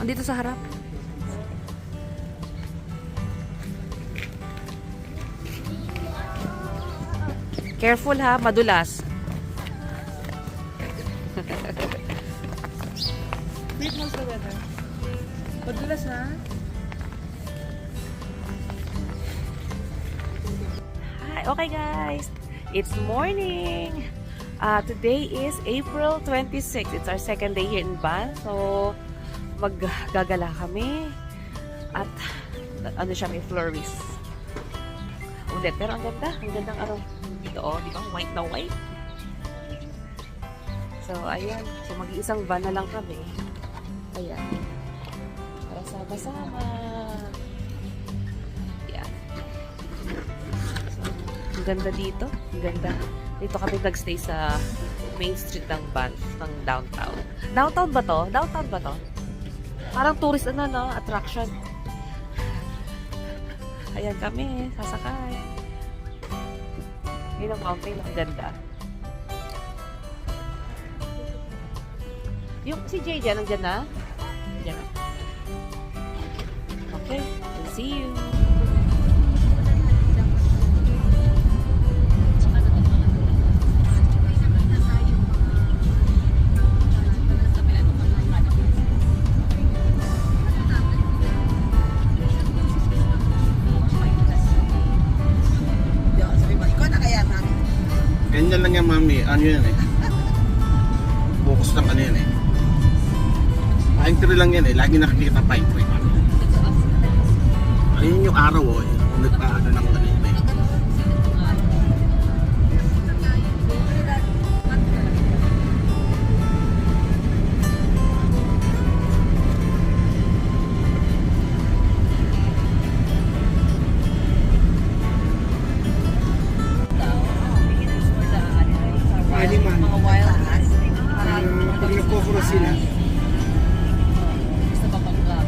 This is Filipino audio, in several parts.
Andito sa harap. Careful ha, madulas. Wait, how's the weather? Madulas ha? Hi, okay guys. It's morning. Today is April 26. It's our second day here in Banff. So, maggagala kami. At, ano siya, may flurries. Ulit, pero ang ganda. Ang gandang araw. Dito, oh, di ba? White na white. So, ayan. So, mag-iisang van na lang kami. Ayan. Para sama-sama. Ayan. So, ang ganda dito. Ang ganda. Dito kami nagstay sa main street ng Banff, ng downtown. Downtown ba to? Downtown ba to? Parang tourist ano, no? Attraction. Ayan kami, sasakay. Yun ang mountain, ang ganda. Yung si Jay dyan, nandiyan na? Nandiyan na. Okay, we'll see you. Ganyan lang yan, mami. Ano yan eh? Focus lang ano yan eh. Pine tree lang yan eh. Lagi nakikita pine tree. Ayun yung araw oh. Nagpaano ng kanina eh. Mga wild cats. Pag nagkukuro sila. Gusto pa pang club.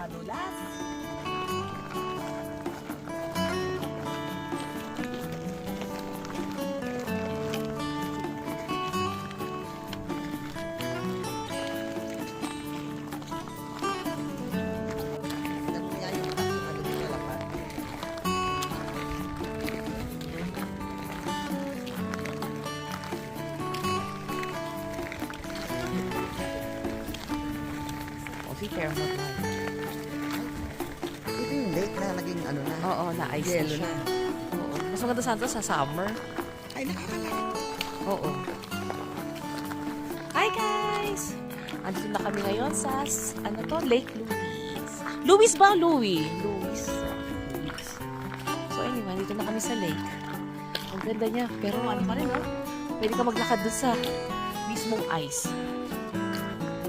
Madulas. O si Fairmont na. Ito yung lake na naging ano na. Oo, na-ice na Yelo siya. na. Oo. Mas maganda sana sa summer. Ay, nakakalakit. Oo. Hi guys! Andito na kami ngayon sa, ano to, Lake Louise. Louise ba? Louie? Louise. Louise. So anyway, dito na kami sa lake. Ang ganda niya. Pero ano pa rin, no? Pwede ka maglakad dun sa mismong ice.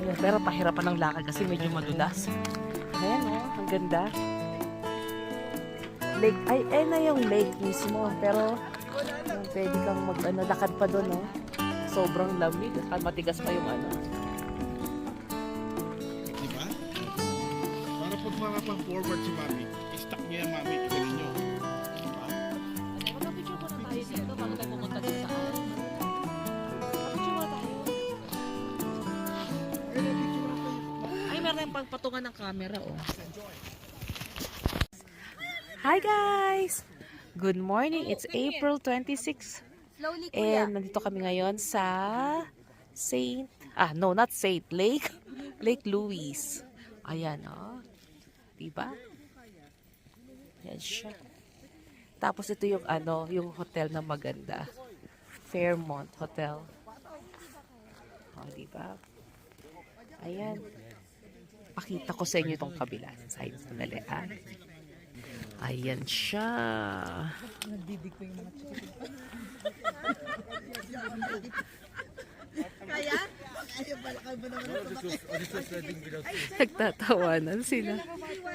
Ayan, pero pahirapan ng lakad kasi medyo madulas. Ayan, no? Ang ganda. Lake, ay na yung lake mismo. Pero pwede kang lakad pa doon, no? Sobrang lamig at matigas pa yung ano. Diba? Para pag marapang forward si mami, i-stack niya yan mami, i-flex niyo. Diba? Magpapicture muna tayo dito bago tayo pumunta sa saan. Magpapicture muna tayo. Ay, meron tayong pagpatungan ng camera, oh. Hi guys! Good morning. It's April 26. And nandito kami ngayon sa not Saint, Lake Louise. Ayan, oh. Diba? Ayan siya. Tapos ito yung yung hotel na maganda. Fairmont Hotel. Oh, diba? Ayan. Pakita ko sa inyo itong kabila. Side ko dali, ah. Ayan siya. Kaya? Ayaw pala kayo ba naman Nagtatawanan sila.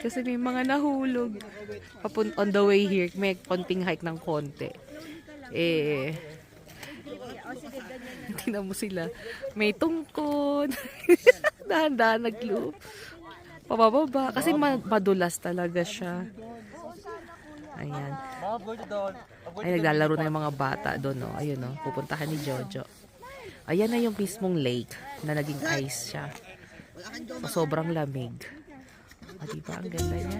Kasi may mga nahulog. On the way here, may konting hike ng konti. Tingnan mo sila. May tungkod. Dahan-dahan nag-loop. Pababa. Kasi madulas talaga siya. Ayan. Ay, naglalaro na yung mga bata doon, no? Ayun, no? Pupuntahan ni Jojo. Ayan na yung mismong lake na naging ice siya. So, sobrang lamig. Diba? Ang ganda niya.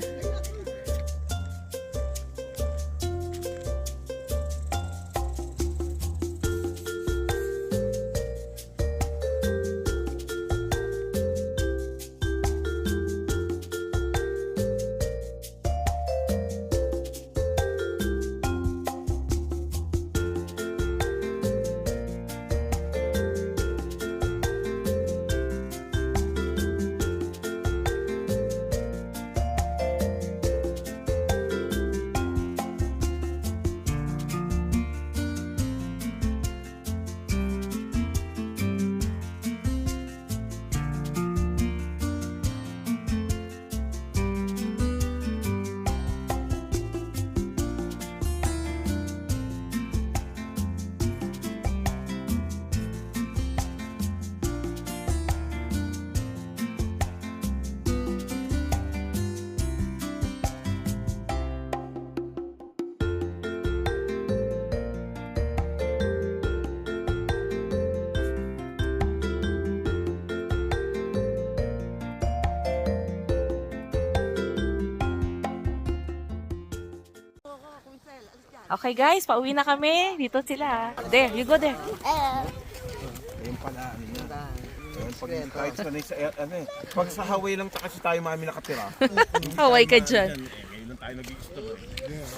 Okay guys, pauwi na kami. Dito sila. There, you go there. Ayun pala, ano yun. Ayun, kahit sanay sa, pag sa Hawaii lang kasi tayo mami nakatira. Hawaii ka dyan. Ngayon lang tayo nag-i-stop.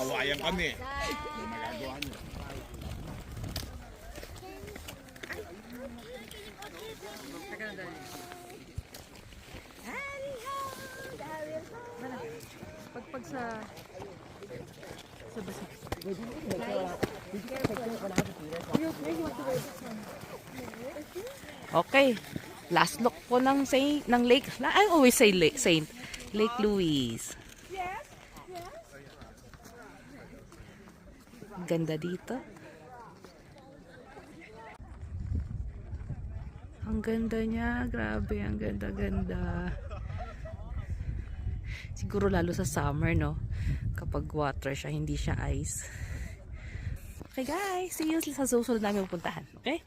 Hawaiian kami. Yung magagawa nyo. Pagpag sa basa. Okay. Last look po ng Lake. I always say Lake Louise. Ganda dito. Ang ganda niya. Grabe, ang ganda-ganda. Siguro lalo sa summer, no? Kapag water siya, hindi siya ice. Okay guys, see you sa susunod namin pupuntahan. Okay?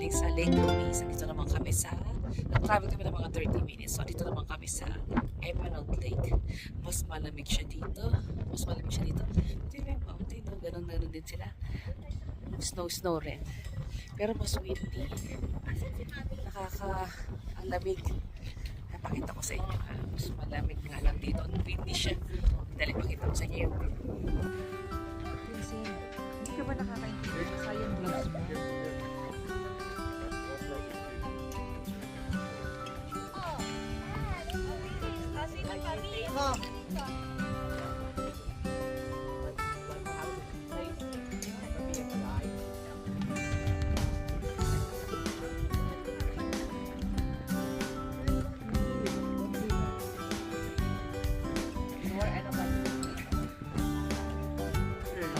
Sa Lake Louise. Dito naman kami sa nag-travel kami ng mga 30 minutes. So dito naman kami sa Emerald Lake. Mas malamig siya dito. Ito yung mountain. No? Ganon din sila. Snow rin. Pero mas windy. Nakaka-alamig. Napakita ko sa inyo. Mas malamig nga lang dito. Windy siya. Dali pakita ko sa inyo yung kasi hindi ka ba nakakaintindi sa yung vlogs mo?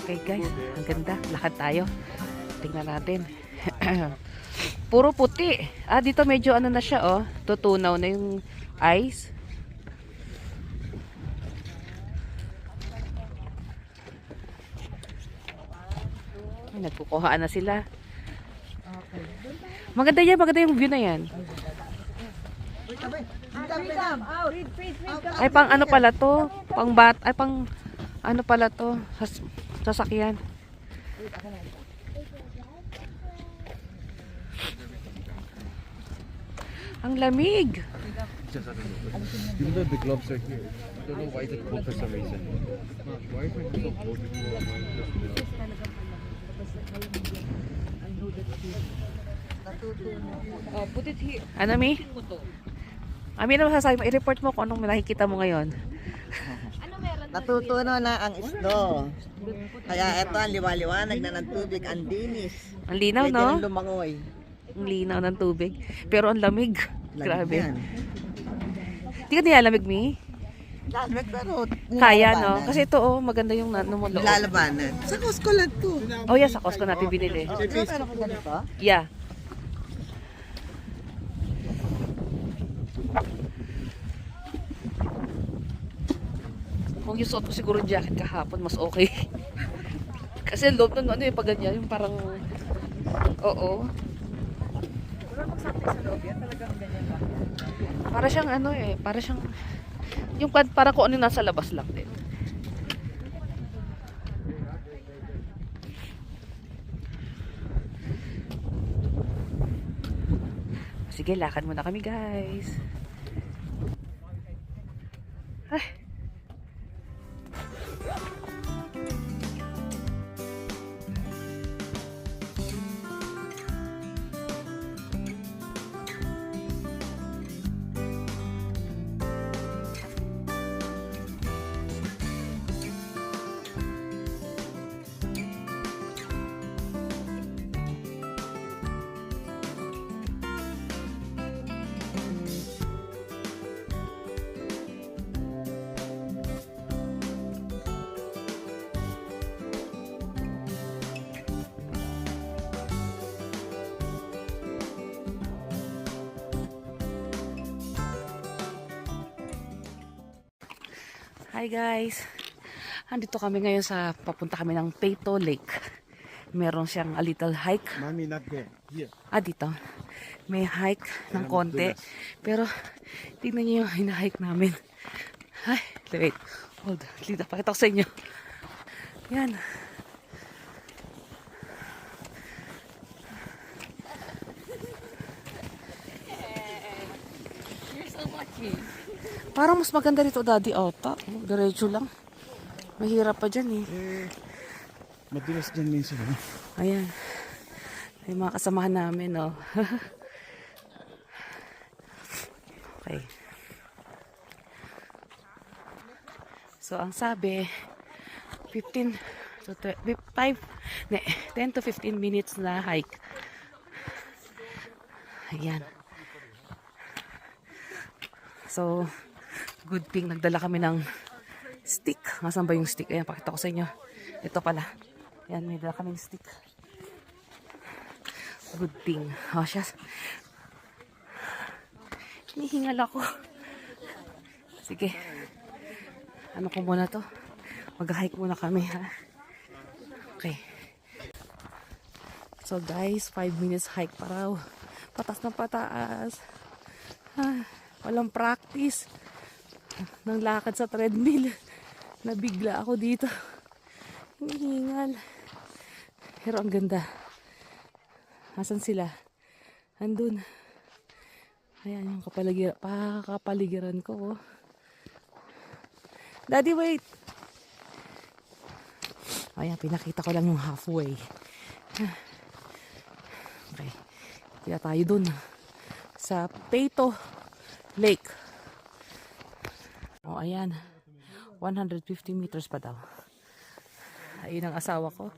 Okay guys, ang ganda. Lakad tayo. Tingnan natin. Puro puti. Dito medyo ano na siya, oh. Tutunaw na yung ice. Ay, nagkukuhaan na sila. Maganda yan, maganda yung view na yan. Ay, pang ano pala to? Ay, pang ano pala to? Sasakyan. Ang lamig. Even though the gloves are here, I don't know why it's cold for some reason. Why is my so cold? Put it here. Ano, Mi? Ami, ano masasabi mo? I-report mo kung anong nakikita mo ngayon. Natutuno na ang isdo. Kaya eto ang liwa-liwanag na ng tubig, ang dinis. Ang linaw, Pwede no? rin lumangoy. Ang linaw ng tubig. Pero ang lamig. Grabe. Yan. Hindi ka nilalamig, Mi? Lalwag pero Kaya, nilalabanan. no? Kasi ito, oh, maganda yung mo loob. Nilalabanan. Sa Costco lang to. Oh, yeah, sa Costco natin binili. Di ba meron ka ganito? Yeah. Kung yung suot ko siguro yung jacket kahapon, mas okay. Kasi loob nun, ano yung pag ganyan, yung parang, oo. Para siyang ano para siyang, yung para kung ano yung nasa labas lang din. Sige, lakad muna kami, guys. Ay. Hi guys! Andito kami ngayon papunta kami ng Peyto Lake. Meron siyang a little hike. Mommy, not there. Here. Dito. May hike ng konti. Pero, tignan niyo yung hina-hike namin. Ay, wait. Hold. Lita, pakita ko sa inyo. Yan. You're so lucky. Parang mas maganda rito, Daddy, ata. Diretso lang. Mahirap pa dyan, Madulas dyan minsan. Ayan. Ay, mga kasamahan namin, Okay. So, ang sabi, 10 to 15 minutes na hike. Ayan. So, good thing, nagdala kami ng stick. Nasaan ba yung stick? Ayan, pakita ko sa inyo. Ito pala. Ayan, may dala kaming stick. Good thing. Oh, siya. Hinihingal ako. Sige. Ano ko muna to? Mag-hike muna kami, ha? Okay. So, guys, 5 minutes hike pa raw. Patas na pataas. Walang practice ng lakad sa treadmill. Nabigla ako dito. Hinihingal. Pero ang ganda. Asan sila? Andun. Ayan yung kapaligiran ko. Daddy, wait! Ayan, pinakita ko lang yung halfway. Okay. Kaya tayo dun. Sa Peyto Lake. Oh, ayan. 150 meters pa daw. Ayun ang asawa ko.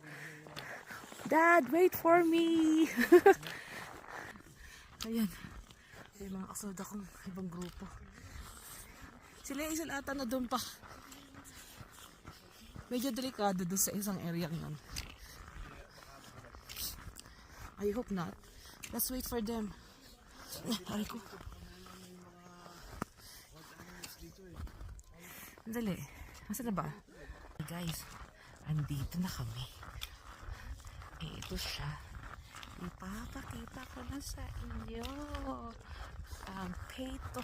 Dad, wait for me! Ayan. May mga kasunod akong ibang grupo. Sila yung isang ata na doon pa. Medyo delikado doon sa isang area nun. I hope not. Let's wait for them. Aray ko. Dali. Nasaan na ba? Guys, andito na kami. Ito siya. Ipapakita ko na sa inyo. Ang Peyto.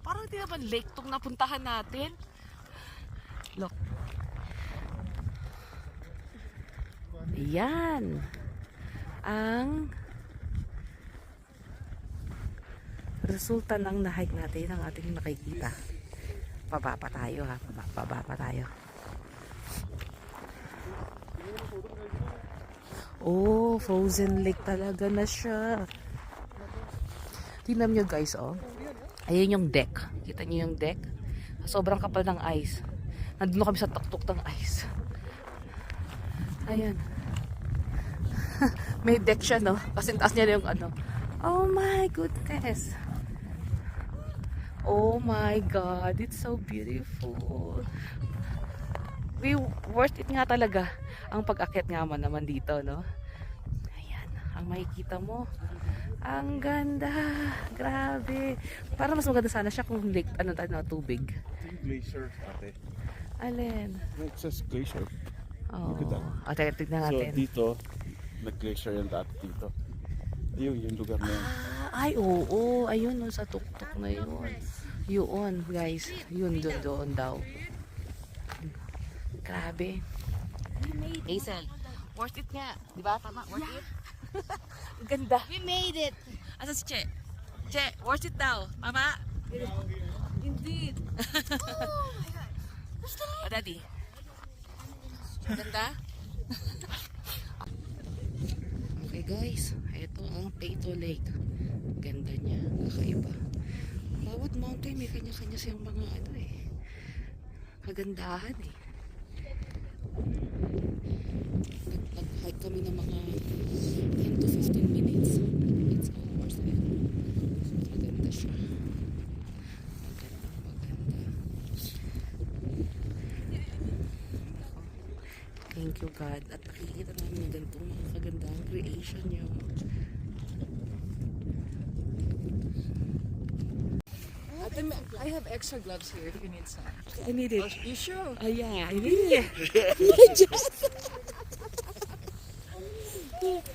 Parang hindi naman lake tong napuntahan natin. Look. Yan. Ang resulta ng na-hike natin ang ating nakikita. Pababa tayo ha. Pababa tayo. Oh, frozen lake talaga na siya. Tingnan nyo guys, oh. Ayun yung deck. Kita nyo yung deck? Sobrang kapal ng ice. Nandun kami sa tuktok ng ice. Ayan. May deck siya, no? Kasi taas niya yung ano. Oh my goodness. Oh my God. It's so beautiful. Worth it nga talaga ang pag-akyat nga naman dito, no? Ayan. Ang makikita mo. Ang ganda. Grabe. Para mas maganda sana siya kung lake, tubig. Glacier, ate. Alin? It says glacier. Oh. Look at that. Ate, tignan So natin. dito, nag-glacier yung dati dito. Ayun, yung lugar na yun. Ay, oo. Ayun, no, sa tuktok na yun. Yun, guys. Yun, doon daw. Grabe. Hazel, worth it nga. Di ba? Tama, worth it. Ganda. We made it. Asa si Che? Che, worth it daw. Tama? Indeed. Oh my God. O, Daddy. Ganda? Okay, guys. Ito ang Peyto Lake. Ganda niya. Kakaiba. Bawat mountain may kanya-kanya siyang mga ano eh. Kagandahan eh. Nag-hike kami ng mga 10 to 15 minutes. It's all worth it. Maganda siya. Maganda. Thank you God. At nakikita namin ng ganitong mga kagandang creation niyo. I have extra gloves here if you need some. I need it. You sure? Yeah, I need it.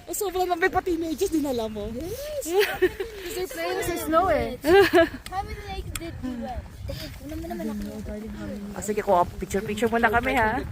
Oh, sobrang lamig pa teenagers, dinala mo. Because they're playing sa snow eh. How many legs did you win? Una mo naman ako. Sige, kuha picture muna kami ha.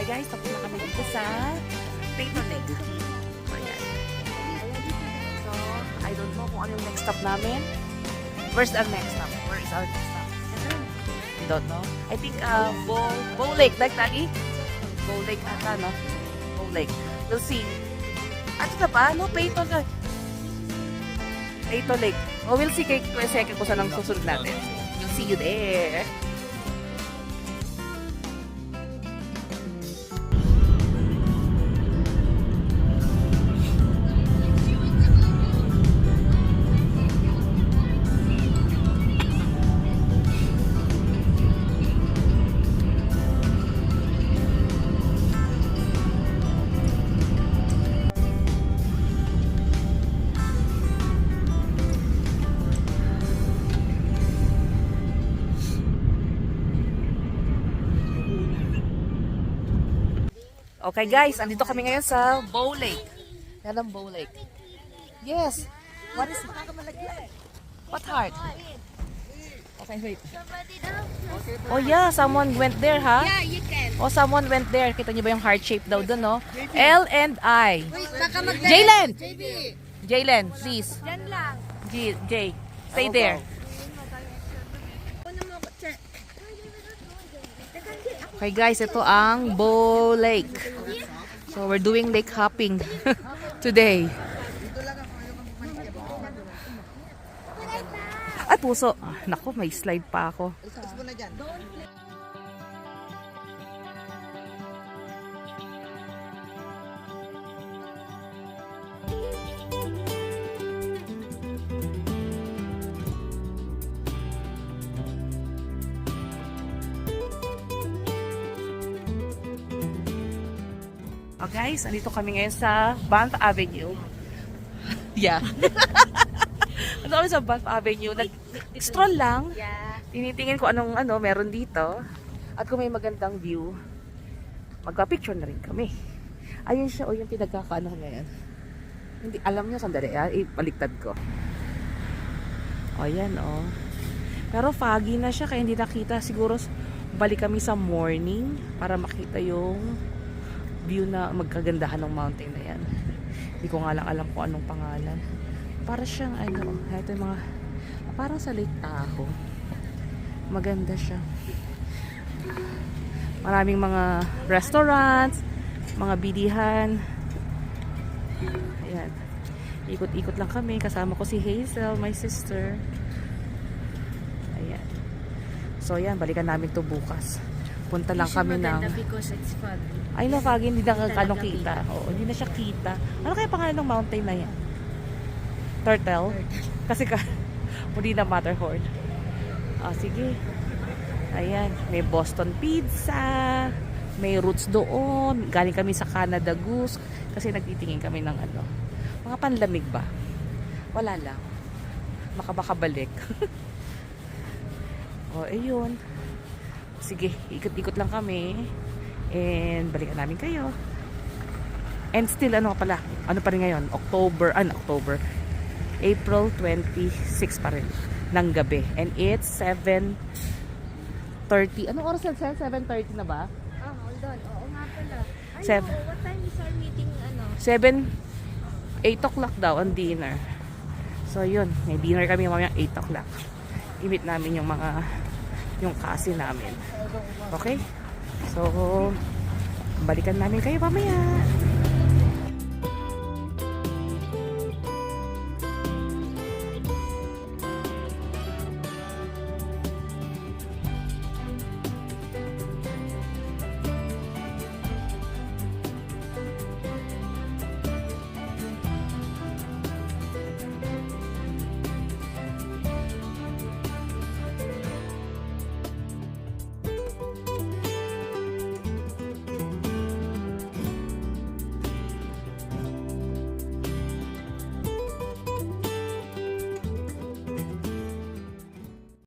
Okay guys, tapos na kami dito sa Peyto Lake. So, ayan. So, I don't know kung ano yung next stop namin. Where's our next stop? Where is our next stop? I don't know. I think Bow Lake, like Daddy? Bow Lake ata, no? Bow Lake. We'll see. Ito na ba? No, Peyto na. Peyto Lake. Oh, we'll see kay second kung saan ang susunod natin. We'll see you there. Okay guys, andito kami ngayon sa Bow Lake. Yan ang Bow Lake. Yes. What is it? What heart? Okay, wait. Somebody else. Oh yeah, someone went there, ha? Yeah, you can. Oh, someone went there. Kita niyo ba yung heart shape daw dun, no? L and I. Wait, baka mag- Jaylen! JB. Jaylen, please. Diyan lang. Jay, stay there. Una mo ako, check. Okay guys, ito ang Bow Lake. So we're doing lake hopping today. Dito lang ako. puso. Ah, nako, may slide pa ako. Tapos mo na dyan. Oh guys, andito kami ngayon sa Banff Avenue. Yeah. Andito kami sa Banff Avenue. Nag-stroll lang. Yeah. Tinitingin ko anong meron dito. At kung may magandang view, magpa-picture na rin kami. Ayun siya, o yung pinagkakaano ngayon. Hindi, alam niyo, sandali, ipaliktad ko. O yan, o. Pero foggy na siya, kaya hindi nakita. Siguro, balik kami sa morning para makita yung view na magkagandahan ng mountain na yan. Hindi ko nga lang alam kung anong pangalan. Para siyang ito yung mga, parang sa Lake Tahoe. Maganda siya. Maraming mga restaurants, mga bidihan. Ayan. Ikot-ikot lang kami. Kasama ko si Hazel, my sister. Ayan. So, ayan. Balikan namin to bukas. Punta lang kami ng... because it's foggy. Ay, na foggy. Hindi na kalong Talaga kita. Oo, hindi na siya kita. Ano kaya pangalan ng mountain na yan? Turtle? Kasi hindi na Matterhorn. Ah, sige. Ayan. May Boston Pizza. May roots doon. Galing kami sa Canada Goose. Kasi nagtitingin kami ng mga panlamig ba? Wala lang. Baka balik. O, ayun. Sige, ikot-ikot lang kami. And balikan namin kayo. And still, ano pa rin ngayon? April 26 pa rin ng gabi. And it's 7:30. Anong oras yan? 7:30 na ba? Hold on. Oo nga pala. Ay, Seven. no, what time is our meeting, 8 o'clock daw ang dinner. So yun, may dinner kami mamaya 8 o'clock. I-meet namin yung kasi namin. Okay? So, balikan namin kayo mamaya.